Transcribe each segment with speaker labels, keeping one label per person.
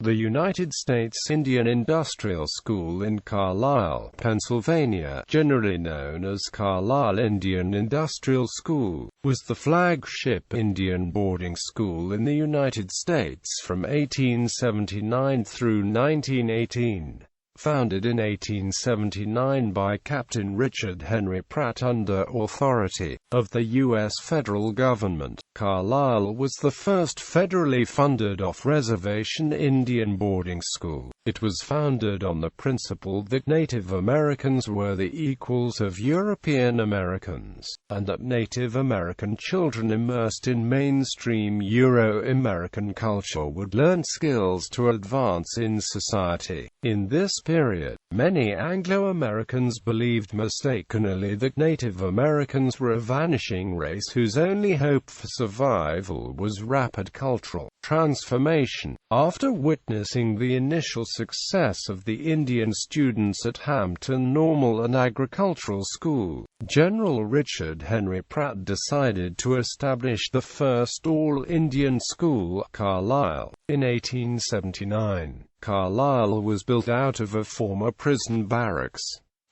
Speaker 1: The United States Indian Industrial School in Carlisle, Pennsylvania, generally known as Carlisle Indian Industrial School, was the flagship Indian boarding school in the United States from 1879 through 1918. Founded in 1879 by Captain Richard Henry Pratt under authority of the U.S. federal government, Carlisle was the first federally funded off-reservation Indian boarding school. It was founded on the principle that Native Americans were the equals of European Americans, and that Native American children immersed in mainstream Euro-American culture would learn skills to advance in society. In this period, many Anglo-Americans believed mistakenly that Native Americans were a vanishing race whose only hope for survival was rapid cultural transformation. After witnessing the initial success of the Indian students at Hampton Normal and Agricultural School, General Richard Henry Pratt decided to establish the first all-Indian school, Carlisle, in 1879. Carlisle was built out of a former prison barracks.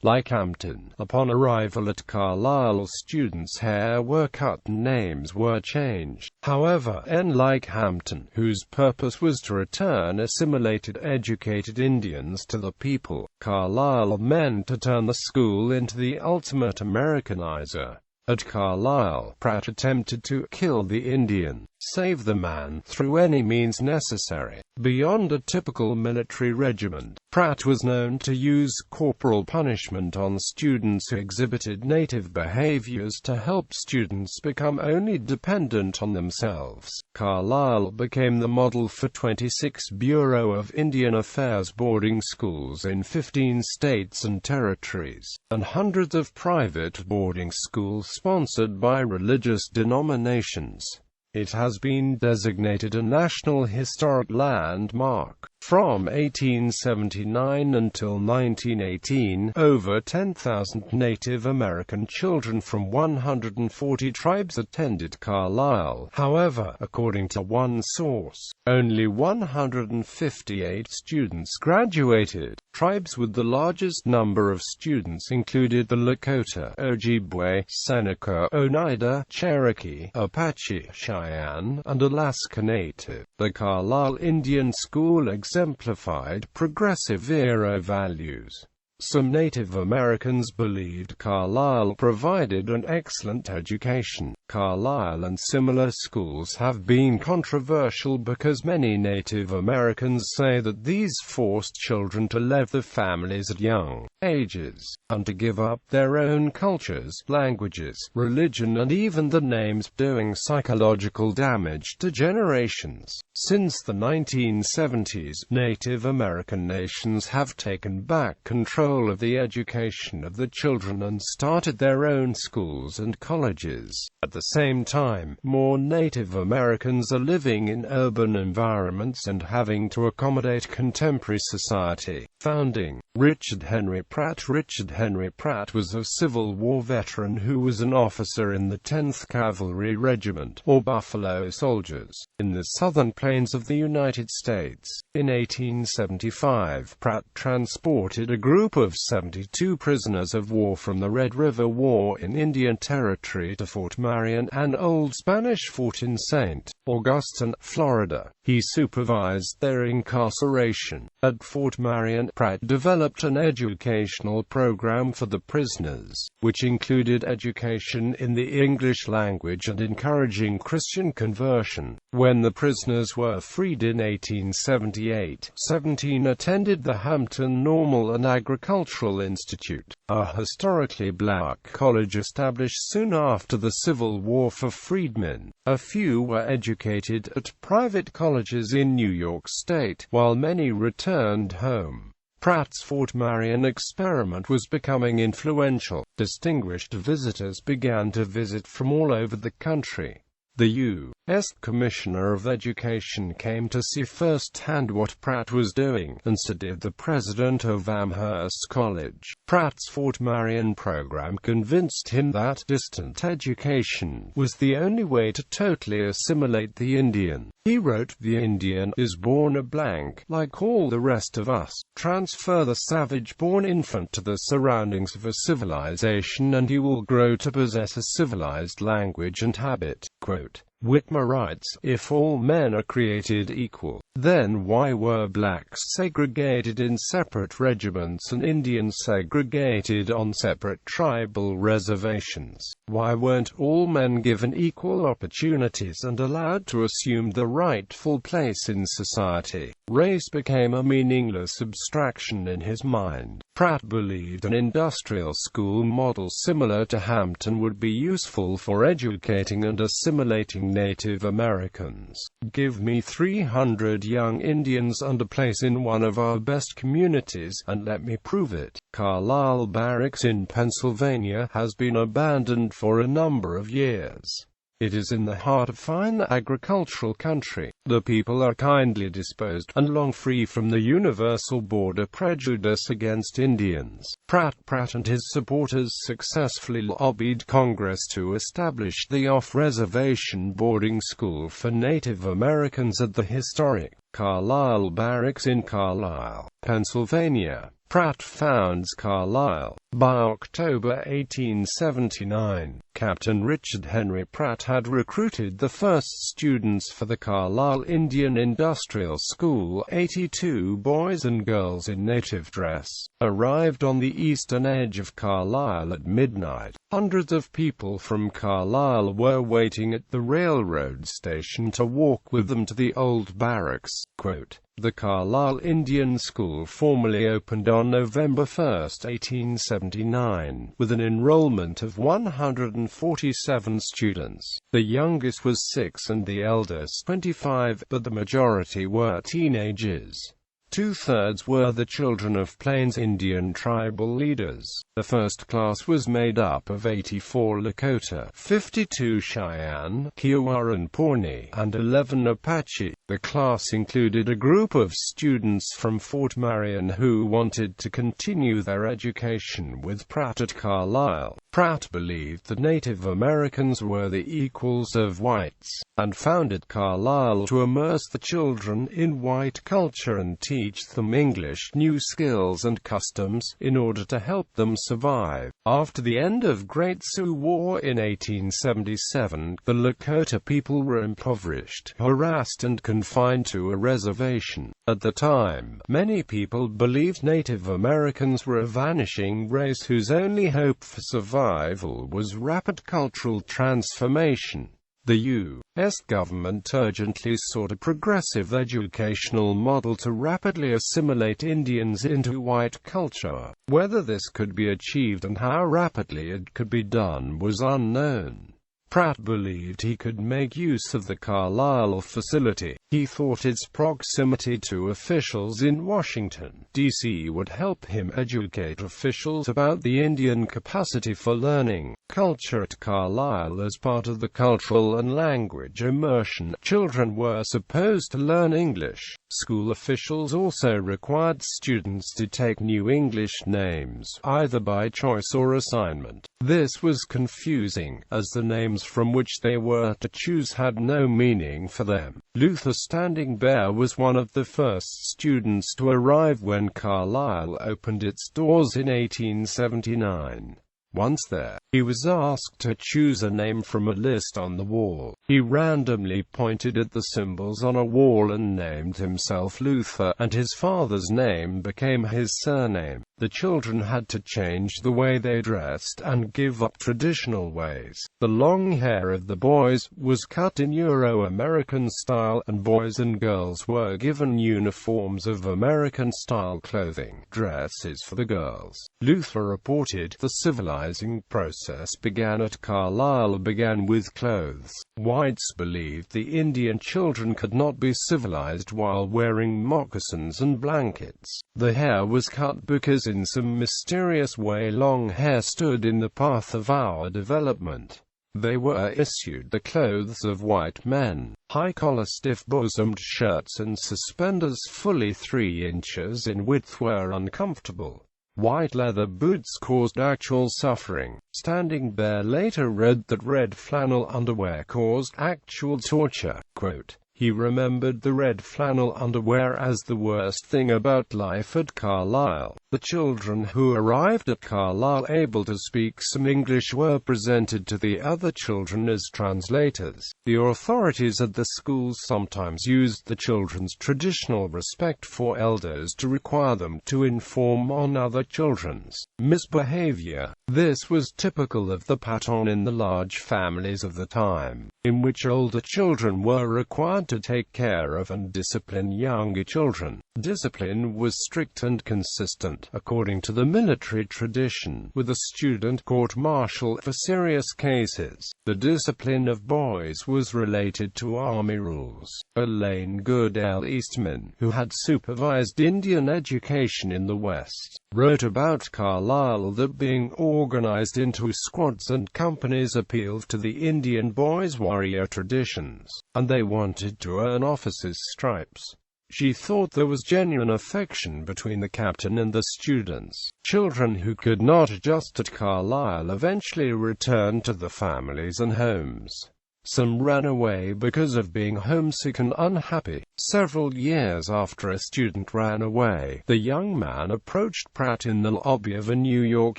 Speaker 1: Like Hampton, upon arrival at Carlisle, students' hair were cut and names were changed. However, unlike Hampton, whose purpose was to return assimilated educated Indians to the people, Carlisle meant to turn the school into the ultimate Americanizer. At Carlisle, Pratt attempted to kill the Indian, save the man, through any means necessary. Beyond a typical military regiment, Pratt was known to use corporal punishment on students who exhibited native behaviors to help students become only dependent on themselves. Carlisle became the model for 26 Bureau of Indian Affairs boarding schools in 15 states and territories, and hundreds of private boarding schools sponsored by religious denominations. It has been designated a National Historic Landmark. From 1879 until 1918, over 10,000 Native American children from 140 tribes attended Carlisle. However, according to one source, only 158 students graduated. Tribes with the largest number of students included the Lakota, Ojibwe, Seneca, Oneida, Cherokee, Apache, Cheyenne, and Alaska Native. The Carlisle Indian School exemplified progressive-era values. Some Native Americans believed Carlisle provided an excellent education. Carlisle and similar schools have been controversial because many Native Americans say that these forced children to leave their families at young ages, and to give up their own cultures, languages, religion and even the names, doing psychological damage to generations. Since the 1970s, Native American nations have taken back control of the education of the children and started their own schools and colleges. At the same time, more Native Americans are living in urban environments and having to accommodate contemporary society. Founding Richard Henry Pratt. Richard Henry Pratt was a Civil War veteran who was an officer in the 10th Cavalry Regiment, or Buffalo Soldiers, in the southern plains of the United States. In 1875, Pratt transported a group of 72 prisoners of war from the Red River War in Indian Territory to Fort Marion, an old Spanish fort in St. Augustine, Florida. He supervised their incarceration. At Fort Marion, Pratt developed an educational program for the prisoners, which included education in the English language and encouraging Christian conversion. When the prisoners were freed in 1878, 17 attended the Hampton Normal and Agricultural Institute, a historically black college established soon after the Civil War for freedmen. A few were educated at private colleges in New York State, while many returned home. Pratt's Fort Marion experiment was becoming influential. Distinguished visitors began to visit from all over the country. The U.S. Commissioner of Education came to see firsthand what Pratt was doing, and so did the president of Amherst College. Pratt's Fort Marion program convinced him that distant education was the only way to totally assimilate the Indian. He wrote, "The Indian is born a blank, like all the rest of us. Transfer the savage-born infant to the surroundings of a civilization and he will grow to possess a civilized language and habit." Quote, Whitmer writes, "If all men are created equal, then why were blacks segregated in separate regiments and Indians segregated on separate tribal reservations? Why weren't all men given equal opportunities and allowed to assume the rightful place in society?" Race became a meaningless abstraction in his mind. Pratt believed an industrial school model similar to Hampton would be useful for educating and assimilating Native Americans. "Give me 300 young Indians and a place in one of our best communities, and let me prove it." Carlisle Barracks in Pennsylvania has been abandoned for a number of years. It is in the heart of fine agricultural country. The people are kindly disposed, and long free from the universal border prejudice against Indians. Pratt and his supporters successfully lobbied Congress to establish the off-reservation boarding school for Native Americans at the historic Carlisle Barracks in Carlisle, Pennsylvania. Pratt founds Carlisle. By October 1879, Captain Richard Henry Pratt had recruited the first students for the Carlisle Indian Industrial School. 82 boys and girls in native dress arrived on the eastern edge of Carlisle at midnight. Hundreds of people from Carlisle were waiting at the railroad station to walk with them to the old barracks. Quote, "The Carlisle Indian School formally opened on November 1, 1879, with an enrollment of 147 students. The youngest was 6 and the eldest 25, but the majority were teenagers. Two-thirds were the children of Plains Indian tribal leaders. The first class was made up of 84 Lakota, 52 Cheyenne, Kiowa and Pawnee, and 11 Apache. The class included a group of students from Fort Marion who wanted to continue their education with Pratt at Carlisle. Pratt believed that Native Americans were the equals of whites, and founded Carlisle to immerse the children in white culture and teach them English, new skills and customs, in order to help them survive. After the end of Great Sioux War in 1877, the Lakota people were impoverished, harassed and confined to a reservation. At the time, many people believed Native Americans were a vanishing race whose only hope for survival was rapid cultural transformation. The U.S. government urgently sought a progressive educational model to rapidly assimilate Indians into white culture. Whether this could be achieved and how rapidly it could be done was unknown. Pratt believed he could make use of the Carlisle facility. He thought its proximity to officials in Washington, D.C. would help him educate officials about the Indian capacity for learning culture at Carlisle. As part of the cultural and language immersion, children were supposed to learn English. School officials also required students to take new English names, either by choice or assignment. This was confusing, as the names from which they were to choose had no meaning for them. Luther Standing Bear was one of the first students to arrive when Carlisle opened its doors in 1879. Once there, he was asked to choose a name from a list on the wall. He randomly pointed at the symbols on a wall and named himself Luther, and his father's name became his surname. The children had to change the way they dressed and give up traditional ways. The long hair of the boys was cut in Euro-American style, and boys and girls were given uniforms of American-style clothing, dresses for the girls. Luther reported the civilizing process began at Carlisle began with clothes. Whites believed the Indian children could not be civilized while wearing moccasins and blankets. The hair was cut because in some mysterious way long hair stood in the path of our development. They were issued the clothes of white men. High-collar stiff-bosomed shirts and suspenders fully 3 inches in width were uncomfortable. White leather boots caused actual suffering. Standing Bear later read that red flannel underwear caused actual torture. Quote, he remembered the red flannel underwear as the worst thing about life at Carlisle. The children who arrived at Carlisle able to speak some English were presented to the other children as translators. The authorities at the schools sometimes used the children's traditional respect for elders to require them to inform on other children's misbehavior. This was typical of the pattern in the large families of the time, in which older children were required to take care of and discipline younger children. Discipline was strict and consistent, according to the military tradition, with a student court-martial for serious cases. The discipline of boys was related to army rules. Elaine Goodell Eastman, who had supervised Indian education in the West, wrote about Carlisle that being organized into squads and companies appealed to the Indian boys' warrior traditions, and they wanted to earn officers' stripes. She thought there was genuine affection between the captain and the students. Children who could not adjust at Carlisle eventually returned to the families and homes. Some ran away because of being homesick and unhappy. Several years after a student ran away, the young man approached Pratt in the lobby of a New York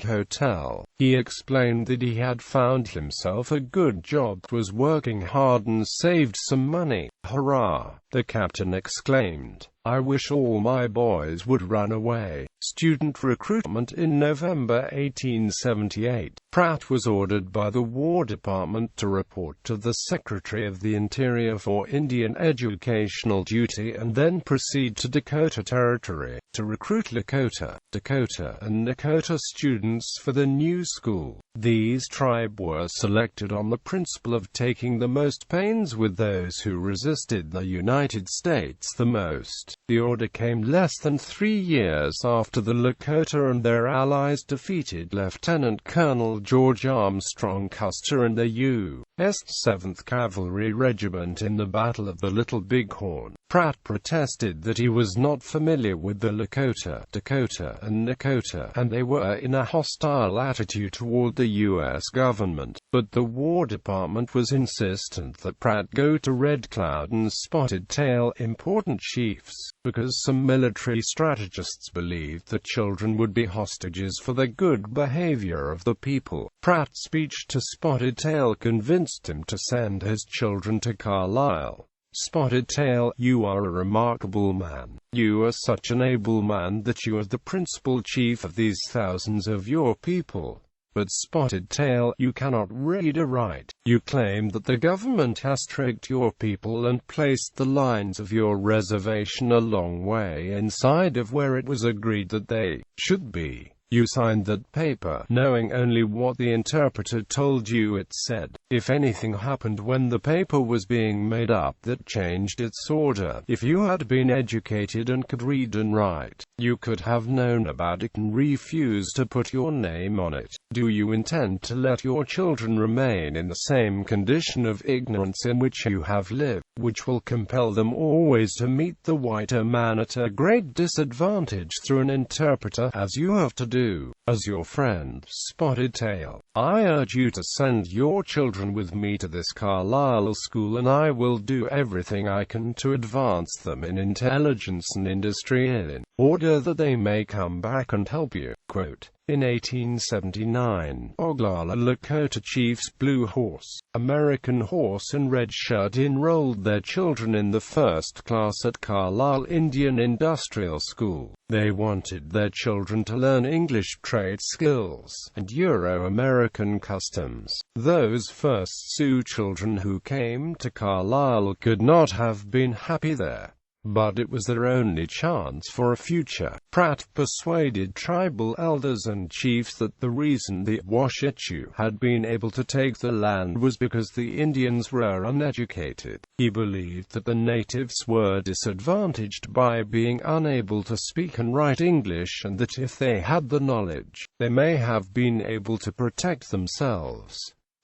Speaker 1: hotel. He explained that he had found himself a good job, was working hard and saved some money. Hurrah! The captain exclaimed. I wish all my boys would run away. Student recruitment. In November 1878, Pratt was ordered by the War Department to report to the Secretary of the Interior for Indian educational duty and then proceed to Dakota Territory to recruit Lakota, Dakota, and Nakota students for the new school. These tribes were selected on the principle of taking the most pains with those who resisted the United States the most. The order came less than 3 years after the Lakota and their allies defeated Lieutenant Colonel George Armstrong Custer and the U.S. 7th Cavalry Regiment in the Battle of the Little Bighorn. Pratt protested that he was not familiar with the Lakota, Dakota, and Nakota, and they were in a hostile attitude toward the U.S. government. But the War Department was insistent that Pratt go to Red Cloud and Spotted Tail, important chiefs, because some military strategists believed that children would be hostages for the good behavior of the people. Pratt's speech to Spotted Tail convinced him to send his children to Carlisle. Spotted Tail, you are a remarkable man. You are such an able man that you are the principal chief of these thousands of your people. But Spotted Tail, you cannot read or write. You claim that the government has tricked your people and placed the lines of your reservation a long way inside of where it was agreed that they should be. You signed that paper, knowing only what the interpreter told you it said. If anything happened when the paper was being made up that changed its order, if you had been educated and could read and write, you could have known about it and refused to put your name on it. Do you intend to let your children remain in the same condition of ignorance in which you have lived, which will compel them always to meet the whiter man at a great disadvantage through an interpreter, as you have to do? As your friend, Spotted Tail, I urge you to send your children with me to this Carlisle school, and I will do everything I can to advance them in intelligence and industry in order that they may come back and help you. Quote, in 1879, Oglala Lakota chiefs Blue Horse, American Horse and Red Shirt enrolled their children in the first class at Carlisle Indian Industrial School. They wanted their children to learn English trade skills and Euro-American customs. Those first Sioux children who came to Carlisle could not have been happy there. But it was their only chance for a future. Pratt persuaded tribal elders and chiefs that the reason the Washichu had been able to take the land was because the Indians were uneducated. He believed that the natives were disadvantaged by being unable to speak and write English, and that if they had the knowledge, they may have been able to protect themselves.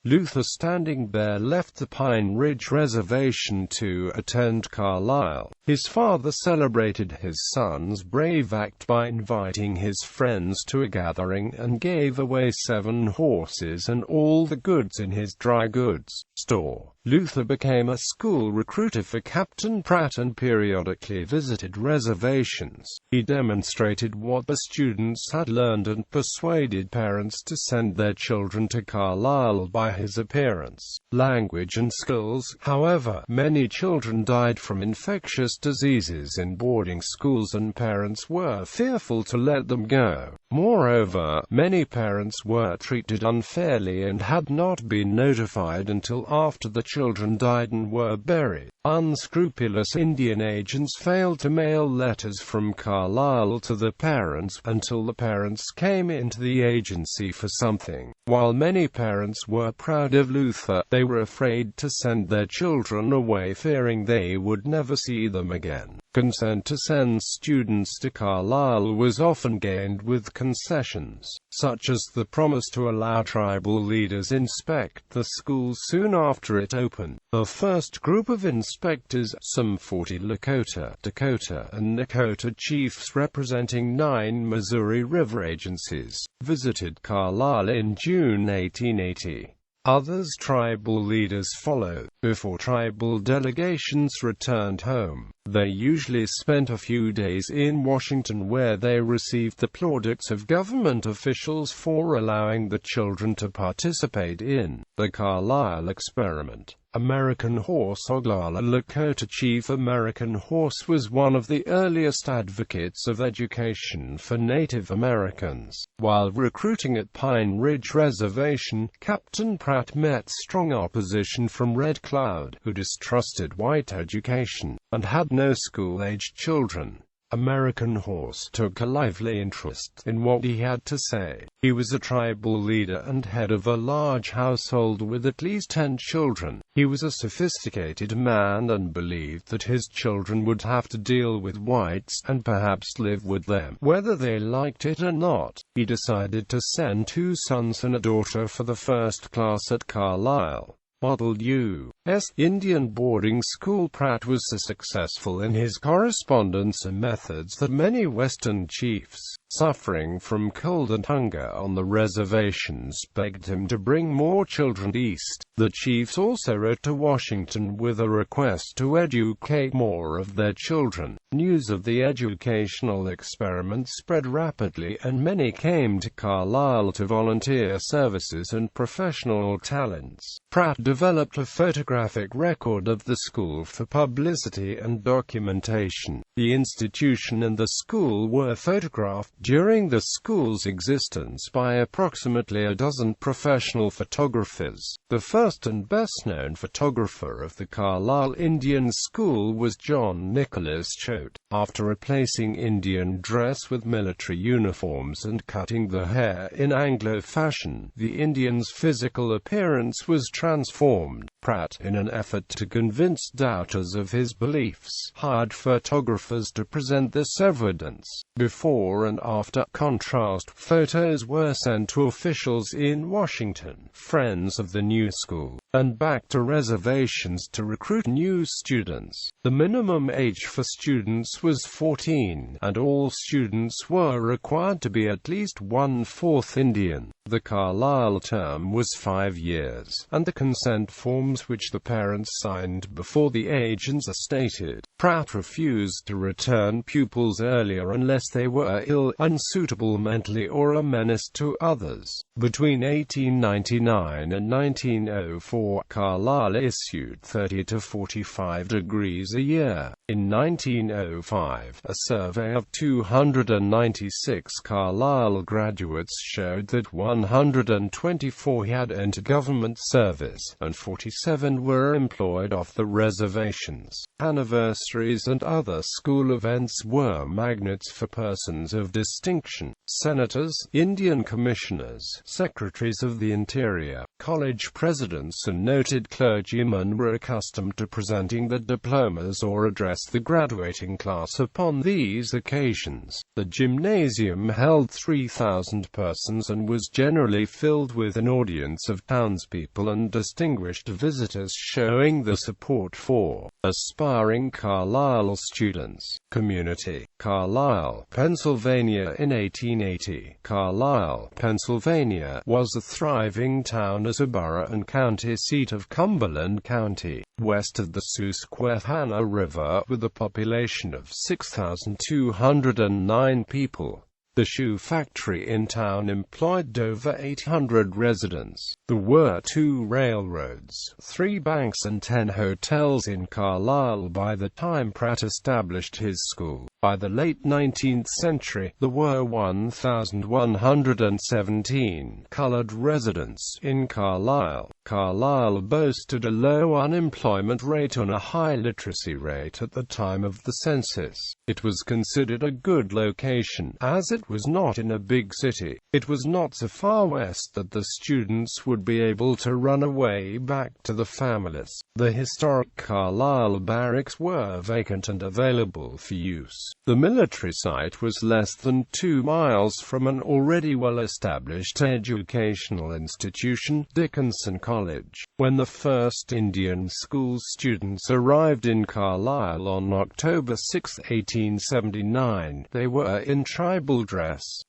Speaker 1: Luther, standing there, left the Pine Ridge Reservation to attend Carlisle. His father celebrated his son's brave act by inviting his friends to a gathering and gave away 7 horses and all the goods in his dry goods store. Luther became a school recruiter for Captain Pratt and periodically visited reservations. He demonstrated what the students had learned and persuaded parents to send their children to Carlisle by his appearance, language and skills. However, many children died from infectious diseases in boarding schools and parents were fearful to let them go. Moreover, many parents were treated unfairly and had not been notified until after the children died and were buried. Unscrupulous Indian agents failed to mail letters from Carlisle to the parents until the parents came into the agency for something. While many parents were proud of Luther, they were afraid to send their children away, fearing they would never see them again. Consent to send students to Carlisle was often gained with concessions, such as the promise to allow tribal leaders inspect the school soon after it opened. The first group of inspectors, some 40 Lakota, Dakota, and Nakota chiefs representing 9 Missouri River agencies, visited Carlisle in June 1880. Others tribal leaders followed. Before tribal delegations returned home, they usually spent a few days in Washington where they received the plaudits of government officials for allowing the children to participate in the Carlisle experiment. American Horse. Oglala Lakota Chief American Horse was one of the earliest advocates of education for Native Americans. While recruiting at Pine Ridge Reservation, Captain Pratt met strong opposition from Red Cloud, who distrusted white education and had no school-aged children. American Horse took a lively interest in what he had to say. He was a tribal leader and head of a large household with at least 10 children. He was a sophisticated man and believed that his children would have to deal with whites and perhaps live with them, whether they liked it or not. He decided to send 2 sons and a daughter for the first class at Carlisle. Model U.S. Indian boarding school. Pratt was so successful in his correspondence and methods that many Western chiefs, suffering from cold and hunger on the reservations, begged him to bring more children east. The chiefs also wrote to Washington with a request to educate more of their children. News of the educational experiment spread rapidly and many came to Carlisle to volunteer services and professional talents. Pratt developed a photographic record of the school for publicity and documentation. The institution and the school were photographed during the school's existence by approximately a dozen professional photographers. The first and best-known photographer of the Carlisle Indian School was John Nicholas Choate. After replacing Indian dress with military uniforms and cutting the hair in Anglo fashion, the Indians' physical appearance was transformed. Pratt, in an effort to convince doubters of his beliefs, hired photographers to present this evidence. Before and after contrast photos were sent to officials in Washington, friends of the new school, and back to reservations to recruit new students. The minimum age for students was 14, and all students were required to be at least 1/4 Indian. The Carlisle term was 5 years, and the consent forms which the parents signed before the agents are stated. Pratt refused to return pupils earlier unless they were ill, unsuitable mentally, or a menace to others. Between 1899 and 1904, Carlisle issued 30 to 45 degrees a year. In 1905, a survey of 296 Carlisle graduates showed that 124 had entered government service, and 46 7 were employed off the reservations. Anniversaries and other school events were magnets for persons of distinction. Senators, Indian commissioners, secretaries of the Interior, college presidents and noted clergymen were accustomed to presenting the diplomas or address the graduating class upon these occasions. The gymnasium held 3,000 persons and was generally filled with an audience of townspeople and distinguished visitors, showing the support for aspiring Carlisle students. Community. Carlisle, Pennsylvania. In 1880, Carlisle, Pennsylvania, was a thriving town as a borough and county seat of Cumberland County, west of the Susquehanna River, with a population of 6,209 people. The shoe factory in town employed over 800 residents. There were 2 railroads, 3 banks and 10 hotels in Carlisle by the time Pratt established his school. By the late 19th century, there were 1,117 colored residents in Carlisle. Carlisle boasted a low unemployment rate and a high literacy rate at the time of the census. It was considered a good location, as it was not in a big city. It was not so far west that the students would be able to run away back to the families. The historic Carlisle barracks were vacant and available for use. The military site was less than 2 miles from an already well-established educational institution, Dickinson College. When the first Indian school students arrived in Carlisle on October 6, 1879, they were in tribal dress.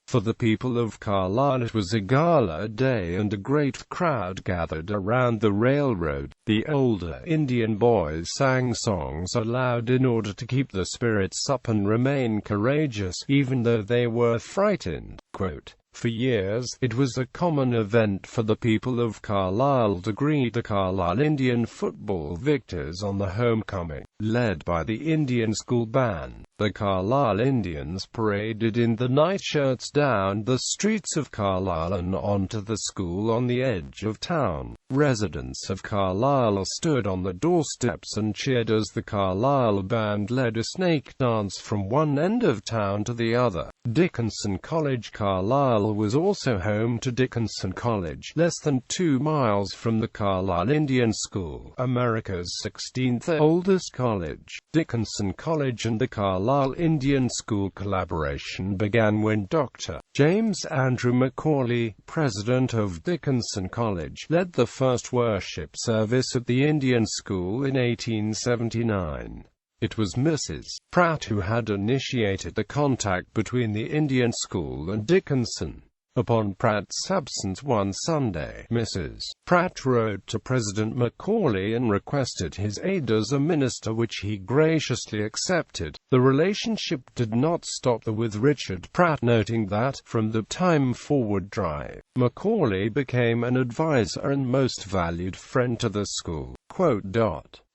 Speaker 1: For the people of Carlisle it was a gala day and a great crowd gathered around the railroad. The older Indian boys sang songs aloud in order to keep the spirits up and remain courageous, even though they were frightened. Quote, "For years, it was a common event for the people of Carlisle to greet the Carlisle Indian football victors on the homecoming. Led by the Indian school band, the Carlisle Indians paraded in the nightshirts down the streets of Carlisle and onto the school on the edge of town. Residents of Carlisle stood on the doorsteps and cheered as the Carlisle band led a snake dance from one end of town to the other." Dickinson College. Carlisle was also home to Dickinson College, less than 2 miles from the Carlisle Indian School, America's 16th oldest college. Dickinson College and the Carlisle Indian School collaboration began when Dr. James Andrew Macaulay, president of Dickinson College, led the first worship service at the Indian School in 1879. It was Mrs. Pratt who had initiated the contact between the Indian School and Dickinson. Upon Pratt's absence one Sunday, Mrs. Pratt wrote to President Macaulay and requested his aid as a minister, which he graciously accepted. The relationship did not stop there, with Richard Pratt noting that, from the time forward drive, Macaulay became an advisor and most valued friend to the school. Quote,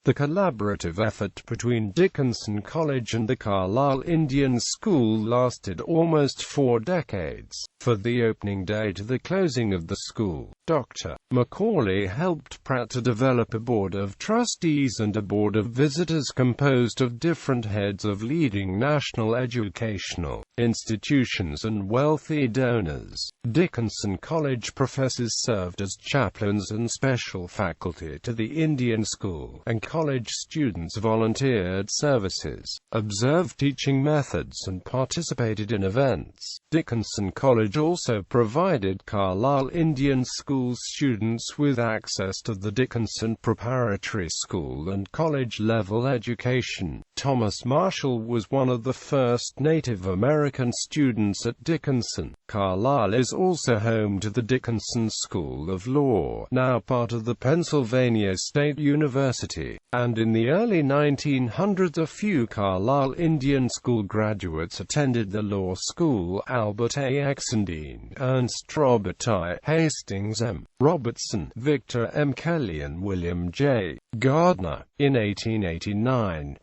Speaker 1: "The collaborative effort between Dickinson College and the Carlisle Indian School lasted almost 4 decades. For the opening day to the closing of the school, Dr. Macaulay helped Pratt to develop a board of trustees and a board of visitors composed of different heads of leading national educational institutions and wealthy donors. Dickinson College professors served as chaplains and special faculty to the Indian School, and college students volunteered services, observed teaching methods and participated in events. Dickinson College also provided Carlisle Indian School students with access to the Dickinson Preparatory School and college-level education. Thomas Marshall was one of the first Native American students at Dickinson. Carlisle is also home to the Dickinson School of Law, now part of the Pennsylvania State University. and in the early 1900s a few Carlisle Indian School graduates attended the law school. Albert A. Exendine, Ernst Robert I. Hastings M. Robertson, Victor M. Kelly and William J. Gardner. In 1889,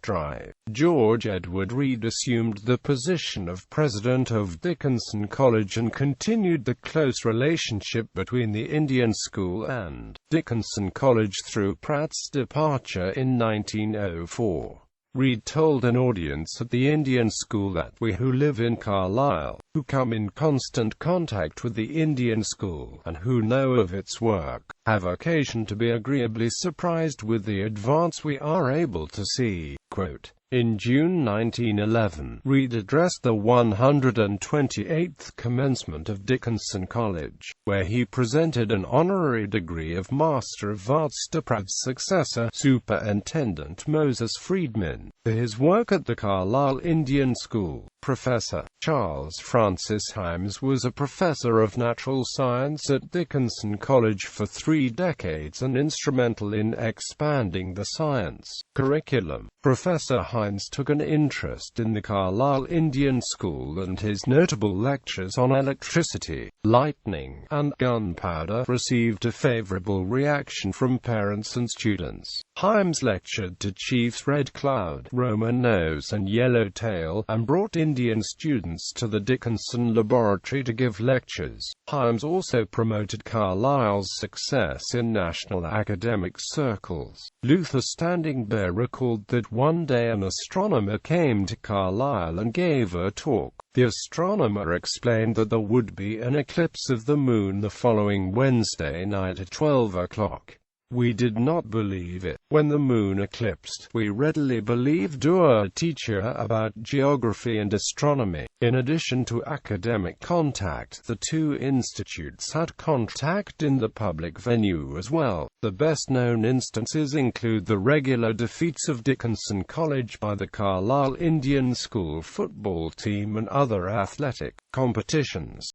Speaker 1: George Edward Reed assumed the position of president of Dickinson College and continued the close relationship between the Indian School and Dickinson College through Pratt's departure in 1904. Reed told an audience at the Indian School that we who live in Carlisle, who come in constant contact with the Indian School, and who know of its work, have occasion to be agreeably surprised with the advance we are able to see. Quote, in June 1911, Reed addressed the 128th commencement of Dickinson College, where he presented an honorary degree of Master of Arts to Pratt's successor, Superintendent Moses Friedman, for his work at the Carlisle Indian School. Professor Charles Francis Himes was a professor of natural science at Dickinson College for 3 decades and instrumental in expanding the science curriculum. Professor Himes took an interest in the Carlisle Indian School, and his notable lectures on electricity, lightning, and gunpowder received a favorable reaction from parents and students. Himes lectured to Chiefs Red Cloud, Roman Nose and Yellowtail, and brought Indian students to the Dickinson Laboratory to give lectures. Himes also promoted Carlisle's success in national academic circles. Luther Standing Bear recalled that one day an astronomer came to Carlisle and gave a talk. The astronomer explained that there would be an eclipse of the moon the following Wednesday night at 12 o'clock. We did not believe it. When the moon eclipsed, we readily believed our teacher about geography and astronomy. In addition to academic contact, the two institutes had contact in the public venue as well. The best-known instances include the regular defeats of Dickinson College by the Carlisle Indian School football team and other athletic competitions.